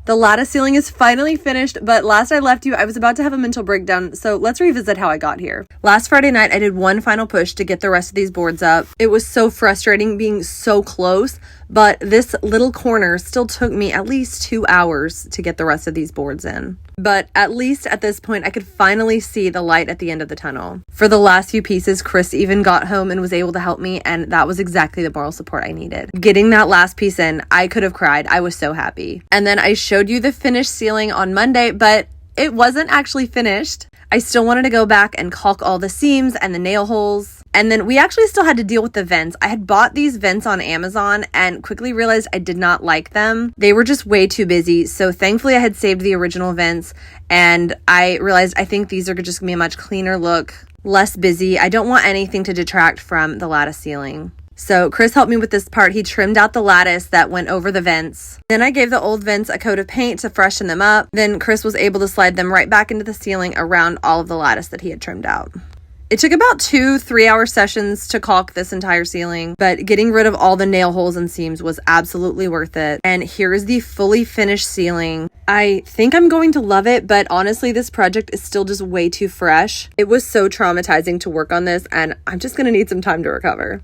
The lattice ceiling is finally finished, but last I left you, I was about to have a mental breakdown, so let's revisit how I got here. Last Friday night, I did one final push to get the rest of these boards up. It was so frustrating being so close, but this little corner still took me at least 2 hours to get the rest of these boards in. But at least at this point, I could finally see the light at the end of the tunnel. For the last few pieces, Chris even got home and was able to help me, and that was exactly the moral support I needed. Getting that last piece in, I could have cried. I was so happy. And then I showed you the finished ceiling on Monday, but it wasn't actually finished. I still wanted to go back and caulk all the seams and the nail holes. And then we actually still had to deal with the vents. I had bought these vents on Amazon and quickly realized I did not like them. They were just way too busy. So thankfully I had saved the original vents, and I realized I think these are just gonna be a much cleaner look, less busy. I don't want anything to detract from the lattice ceiling. So Chris helped me with this part. He trimmed out the lattice that went over the vents. Then I gave the old vents a coat of paint to freshen them up. Then Chris was able to slide them right back into the ceiling around all of the lattice that he had trimmed out. It took about 2-3 hour sessions to caulk this entire ceiling, but getting rid of all the nail holes and seams was absolutely worth it. And here is the fully finished ceiling. I think I'm going to love it, but honestly, this project is still just way too fresh. It was so traumatizing to work on this, and I'm just gonna need some time to recover.